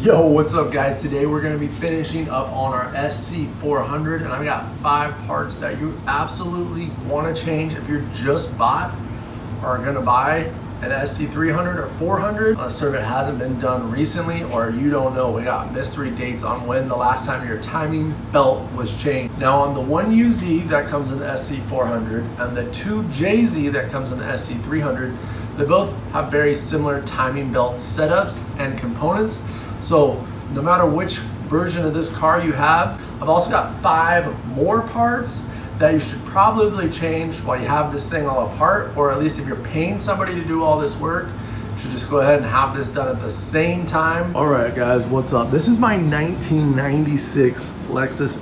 Yo, what's up guys? Today we're going to be finishing up on our SC400 and I've got 5 parts that you absolutely want to change if you're just bought or are going to buy an SC300 or 400 on a serve it hasn't been done recently, or you don't know. We got mystery dates on when the last time your timing belt was changed. Now on the 1UZ that comes in the SC400 and the 2JZ that comes in the SC300, they both have very similar timing belt setups and components. So no matter which version of this car you have, I've also got 5 more parts that you should probably change while you have this thing all apart, or at least if you're paying somebody to do all this work, you should just go ahead and have this done at the same time. All right guys, what's up? This is my 1996 Lexus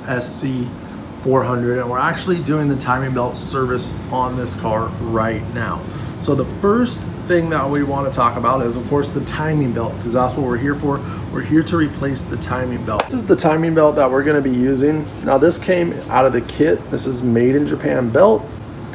SC400 and we're actually doing the timing belt service on this car right now. So the first thing that we want to talk about is of course the timing belt, because that's what we're here for. We're here to replace the timing belt. This is the timing belt that we're going to be using. Now this came out of the kit. This is made in Japan belt,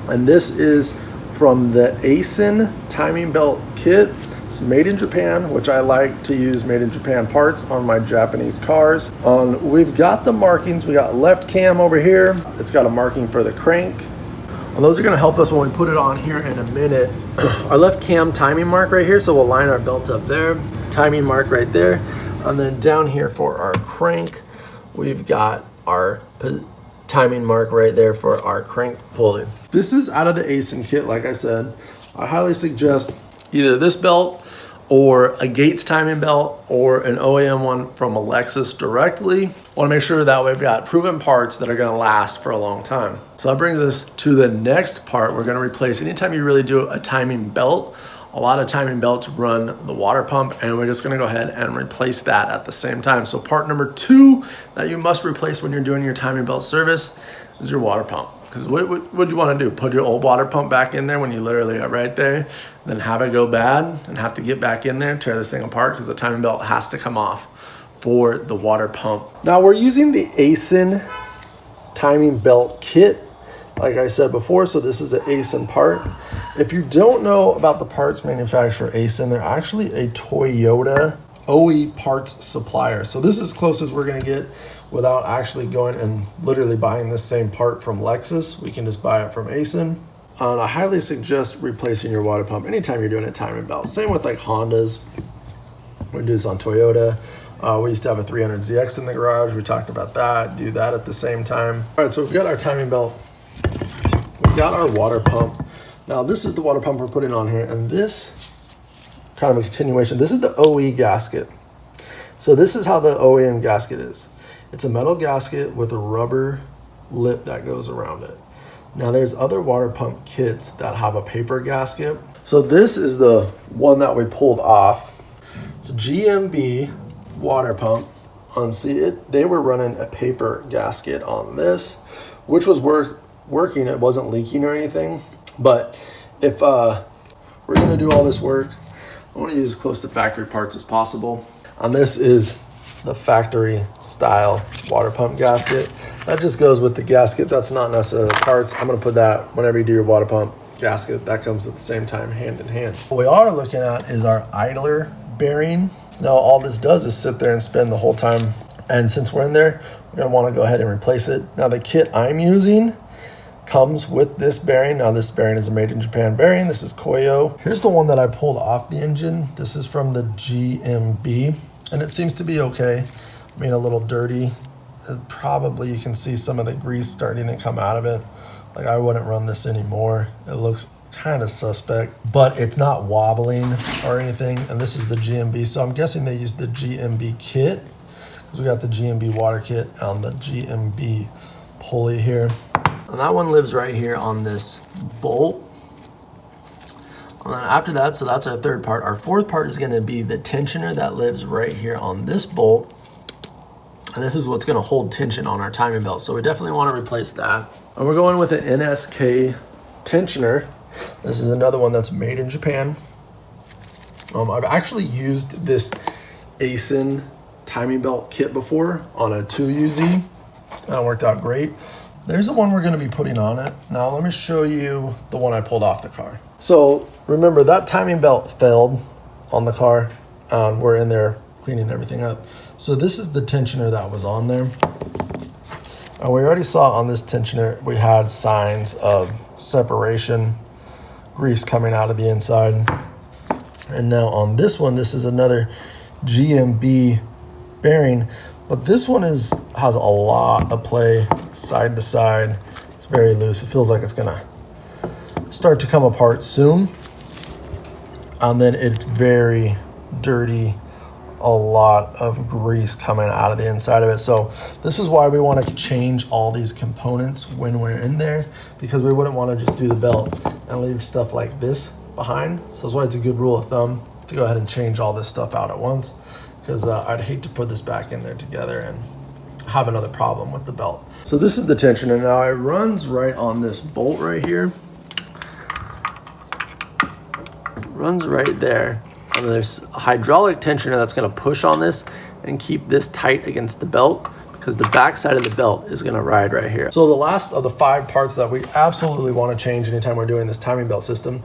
and this is from the ASIN timing belt kit. It's made in Japan, which I like to use made in Japan parts on my Japanese cars. We've got the markings. We got left cam over here. It's got a marking for the crank. And those are going to help us when we put it on here in a minute. Our left cam timing mark right here, so we'll line our belts up there. Timing mark right there. And then down here for our crank, we've got our timing mark right there for our crank pulley. This is out of the ASIN kit, like I said. I highly suggest either this belt or a Gates timing belt or an OEM one from a Lexus directly. Want to make sure that we've got proven parts that are going to last for a long time. So that brings us to the next part. We're going to replace, anytime you really do a timing belt, a lot of timing belts run the water pump, and we're just going to go ahead and replace that at the same time. So part number 2 that you must replace when you're doing your timing belt service is your water pump. Because what do you want to do? Put your old water pump back in there when you literally are right there, then have it go bad and have to get back in there, tear this thing apart, because the timing belt has to come off for the water pump. Now we're using the ASIN timing belt kit, like I said before, so this is an ASIN part. If you don't know about the parts manufacturer ASIN, they're actually a Toyota OE parts supplier. So this is as close as we're gonna get without actually going and literally buying this same part from Lexus. We can just buy it from ASIN. And I highly suggest replacing your water pump anytime you're doing a timing belt. Same with like Hondas. We do this on Toyota. We used to have a 300ZX in the garage. We talked about that, do that at the same time. All right, so we've got our timing belt. We've got our water pump. Now this is the water pump we're putting on here, and this kind of a continuation. This is the OE gasket. So this is how the OEM gasket is. It's a metal gasket with a rubber lip that goes around it. Now there's other water pump kits that have a paper gasket. So this is the one that we pulled off. It's a GMB water pump. They were running a paper gasket on this, which was working. It wasn't leaking or anything. But if we're gonna do all this work, I want to use as close to factory parts as possible. And this is the factory style water pump gasket. That just goes with the gasket. That's not necessarily parts. I'm gonna put that whenever you do your water pump gasket. That comes at the same time, hand in hand. What we are looking at is our idler bearing. Now all this does is sit there and spin the whole time. And since we're in there, we're gonna wanna go ahead and replace it. Now the kit I'm using comes with this bearing. Now this bearing is a made in Japan bearing. This is Koyo. Here's the one that I pulled off the engine. This is from the GMB, and it seems to be okay. I mean, a little dirty. Probably you can see some of the grease starting to come out of it. Like I wouldn't run this anymore. It looks kind of suspect, but it's not wobbling or anything. And this is the GMB. So I'm guessing they used the GMB kit, because we got the GMB water kit on the GMB pulley here. And that one lives right here on this bolt. And then after that, so that's our third part. Our fourth part is gonna be the tensioner that lives right here on this bolt. And this is what's gonna hold tension on our timing belt. So we definitely wanna replace that. And we're going with an NSK tensioner. This is another one that's made in Japan. I've actually used this ASIN timing belt kit before on a 2UZ. That worked out great. There's the one we're gonna be putting on it. Now let me show you the one I pulled off the car. So remember that timing belt failed on the car. We're in there cleaning everything up. So this is the tensioner that was on there. And we already saw on this tensioner, we had signs of separation, grease coming out of the inside. And now on this one, this is another GMB bearing, but this one has a lot of play side to side. It's very loose. It feels like it's gonna start to come apart soon. And then it's very dirty, a lot of grease coming out of the inside of it. So this is why we want to change all these components when we're in there, because we wouldn't want to just do the belt and leave stuff like this behind. So that's why it's a good rule of thumb to go ahead and change all this stuff out at once, because I'd hate to put this back in there together and have another problem with the belt. So this is the tensioner. Now it runs right on this bolt right here. Runs right there. And there's a hydraulic tensioner that's going to push on this and keep this tight against the belt, because the back side of the belt is going to ride right here. So the last of the 5 parts that we absolutely want to change anytime we're doing this timing belt system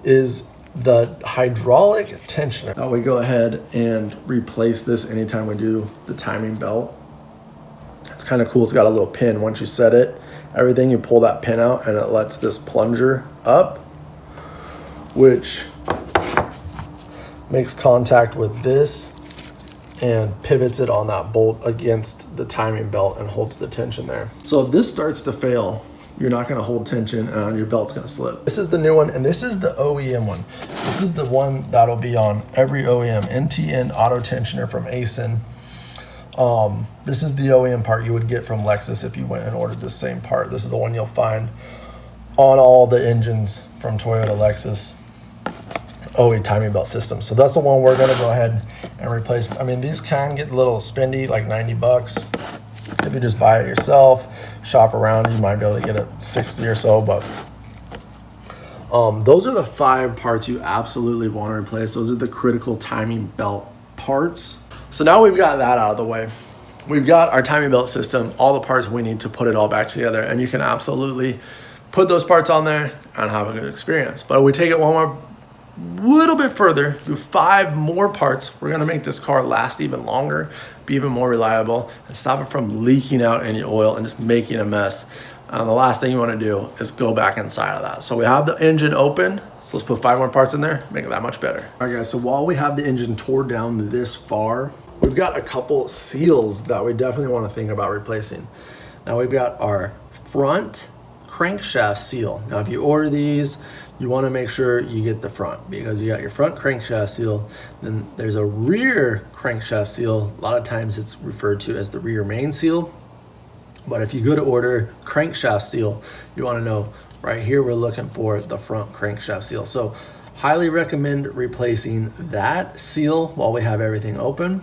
is the hydraulic tensioner. Now we go ahead and replace this anytime we do the timing belt. It's kind of cool. It's got a little pin. Once you set it, everything, you pull that pin out and it lets this plunger up, which makes contact with this and pivots it on that bolt against the timing belt and holds the tension there. So if this starts to fail, you're not going to hold tension and your belt's going to slip. This is the new one, and this is the OEM one. This is the one that'll be on every OEM, NTN auto tensioner from ASIN. This is the OEM part you would get from Lexus if you went and ordered the same part. This is the one you'll find on all the engines from Toyota, Lexus, OE timing belt system. So that's the one we're gonna go ahead and replace. I mean, these can get a little spendy, like 90 bucks. If you just buy it yourself, shop around, you might be able to get it 60 or so, but those are the 5 parts you absolutely want to replace. Those are the critical timing belt parts. So now we've got that out of the way. We've got our timing belt system, all the parts we need to put it all back together, and you can absolutely put those parts on there and have a good experience. But we take it one more little bit further, do 5 more parts. We're gonna make this car last even longer, be even more reliable, and stop it from leaking out any oil and just making a mess. And the last thing you wanna do is go back inside of that. So we have the engine open, so let's put 5 more parts in there, make it that much better. All right guys, so while we have the engine tore down this far, we've got a couple seals that we definitely wanna think about replacing. Now we've got our front crankshaft seal. Now if you order these, you want to make sure you get the front, because you got your front crankshaft seal, then there's a rear crankshaft seal. A lot of times it's referred to as the rear main seal, but if you go to order crankshaft seal, you want to know right here we're looking for the front crankshaft seal. So highly recommend replacing that seal while we have everything open.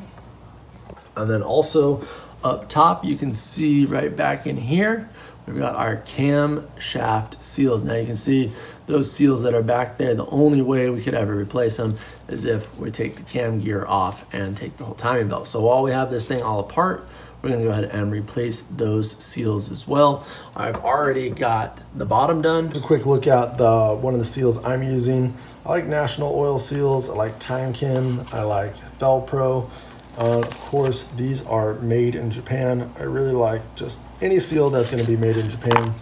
And then also up top you can see right back in here we've got our camshaft seals. Now you can see those seals that are back there, the only way we could ever replace them is if we take the cam gear off and take the whole timing belt. So while we have this thing all apart, we're gonna go ahead and replace those seals as well. I've already got the bottom done. Just a quick look at one of the seals I'm using. I like National Oil seals, I like Timekin, I like Felpro. Of course, these are made in Japan. I really like just any seal that's going to be made in Japan.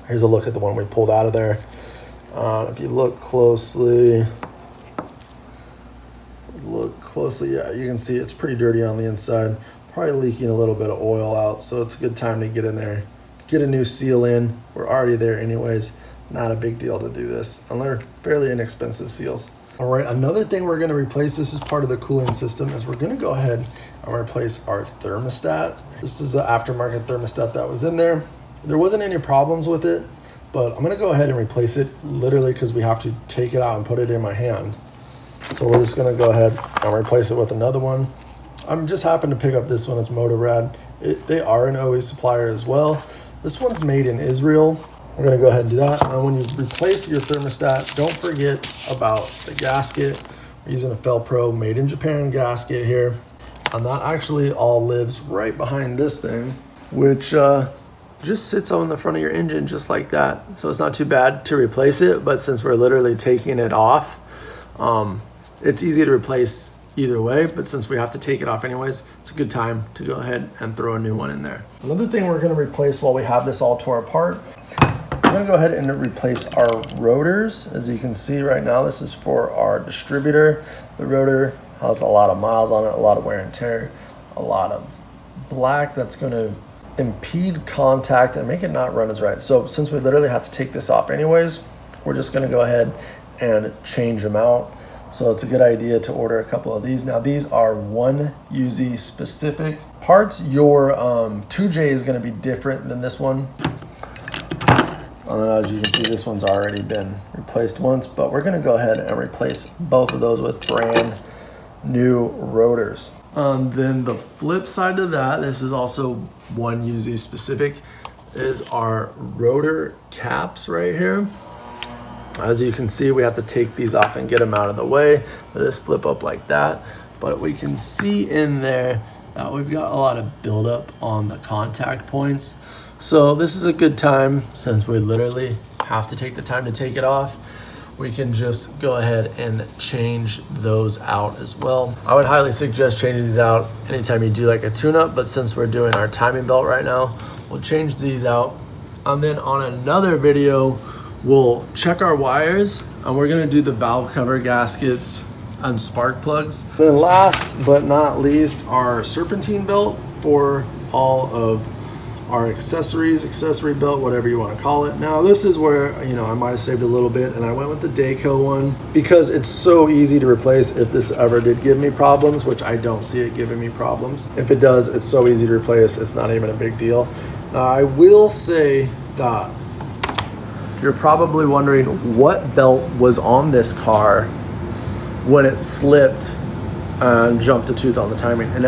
Here's a look at the one we pulled out of there. If you look closely, yeah, you can see it's pretty dirty on the inside. Probably leaking a little bit of oil out, so it's a good time to get in there. Get a new seal in. We're already there anyways. Not a big deal to do this, and they're fairly inexpensive seals. All right, another thing we're gonna replace, this is part of the cooling system, is we're gonna go ahead and replace our thermostat. This is an aftermarket thermostat that was in there. There wasn't any problems with it, but I'm gonna go ahead and replace it literally because we have to take it out and put it in my hand. So we're just gonna go ahead and replace it with another one. I'm just happened to pick up this one, it's Motorrad. They are an OE supplier as well. This one's made in Israel. We're gonna go ahead and do that. And when you replace your thermostat, don't forget about the gasket. We're using a Felpro made in Japan gasket here. And that actually all lives right behind this thing, which just sits on the front of your engine just like that. So it's not too bad to replace it, but since we're literally taking it off, it's easy to replace either way, but since we have to take it off anyways, it's a good time to go ahead and throw a new one in there. Another thing we're gonna replace while we have this all tore apart, we're gonna go ahead and replace our rotors. As you can see right now, this is for our distributor. The rotor has a lot of miles on it, a lot of wear and tear, a lot of black that's gonna impede contact and make it not run as right. So since we literally have to take this off anyways, we're just gonna go ahead and change them out. So it's a good idea to order a couple of these. Now these are 1UZ specific parts. Your 2J is gonna be different than this one. As you can see, this one's already been replaced once, but we're gonna go ahead and replace both of those with brand new rotors. Then the flip side of that, this is also 1UZ specific, is our rotor caps right here. As you can see, we have to take these off and get them out of the way. They just flip up like that. But we can see in there that we've got a lot of buildup on the contact points. So this is a good time, since we literally have to take the time to take it off, we can just go ahead and change those out as well. I would highly suggest changing these out anytime you do like a tune-up, but since we're doing our timing belt right now, we'll change these out. And then on another video, we'll check our wires, and we're gonna do the valve cover gaskets and spark plugs. Then last but not least, our serpentine belt for all of our accessories, accessory belt, whatever you wanna call it. Now this is where, I might've saved a little bit, and I went with the Dayco one because it's so easy to replace if this ever did give me problems, which I don't see it giving me problems. If it does, it's so easy to replace, it's not even a big deal. Now I will say that you're probably wondering what belt was on this car when it slipped and jumped a tooth on the timing. And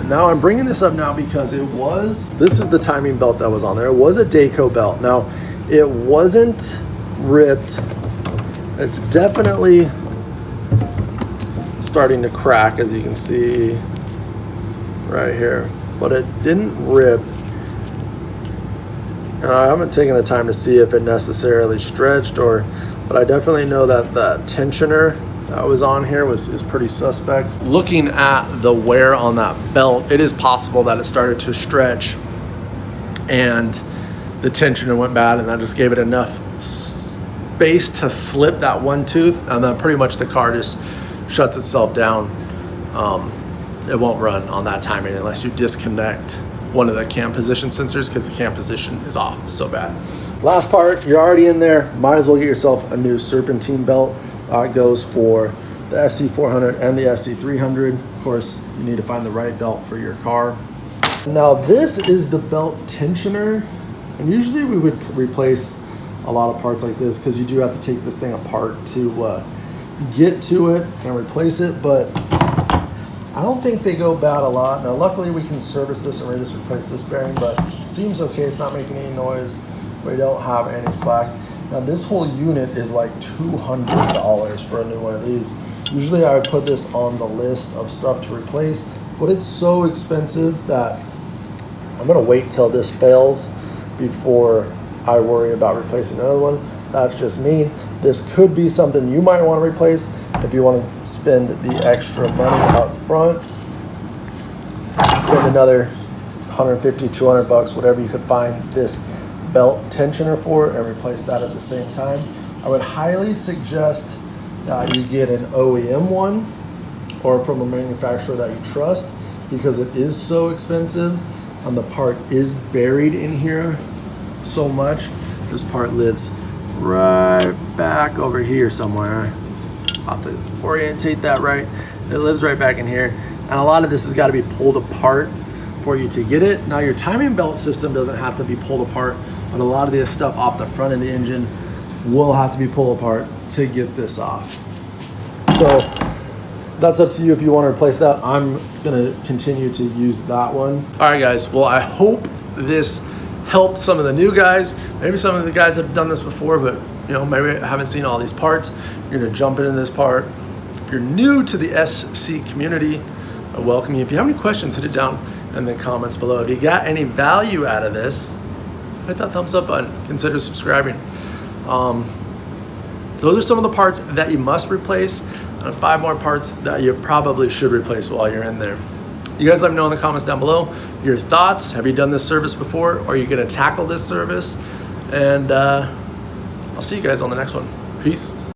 now I'm bringing this up now because this is the timing belt that was on there. It was a Dayco belt. Now, it wasn't ripped. It's definitely starting to crack, as you can see right here, but it didn't rip. I haven't taken the time to see if it necessarily stretched, but I definitely know that the tensioner that was on here is pretty suspect. Looking at the wear on that belt, it is possible that it started to stretch and the tensioner went bad, and that just gave it enough space to slip that one tooth, and then pretty much the car just shuts itself down. It won't run on that timing unless you disconnect one of the cam position sensors, because the cam position is off so bad. Last part, you're already in there, might as well get yourself a new serpentine belt. It goes for the SC400 and the SC300. Of course, you need to find the right belt for your car. Now this is the belt tensioner, and usually we would replace a lot of parts like this because you do have to take this thing apart to get to it and replace it, but I don't think they go bad a lot. Now luckily we can service this and we just replace this bearing, but it seems okay. It's not making any noise. We don't have any slack. Now this whole unit is like $200 for a new one of these. Usually I would put this on the list of stuff to replace, but it's so expensive that I'm gonna wait till this fails before I worry about replacing another one. That's just me. This could be something you might want to replace if you want to spend the extra money up front. Spend another 150, 200 bucks, whatever you could find this belt tensioner for, and replace that at the same time. I would highly suggest that you get an OEM one or from a manufacturer that you trust, because it is so expensive and the part is buried in here so much. This part lives right back over here somewhere. I'll have to orientate that right. It lives right back in here, and a lot of this has got to be pulled apart for you to get it. Now your timing belt system doesn't have to be pulled apart, but a lot of this stuff off the front of the engine will have to be pulled apart to get this off. So that's up to you if you want to replace that. I'm gonna continue to use that one. All right guys, well I hope this helped some of the new guys. Maybe some of the guys have done this before, but maybe haven't seen all these parts. You're gonna jump into this part. If you're new to the SC community, I welcome you. If you have any questions, hit it down in the comments below. If you got any value out of this, hit that thumbs up button. Consider subscribing. Those are some of the parts that you must replace. and 5 more parts that you probably should replace while you're in there. You guys let me know in the comments down below your thoughts. Have you done this service before? Are you gonna tackle this service? And I'll see you guys on the next one. Peace.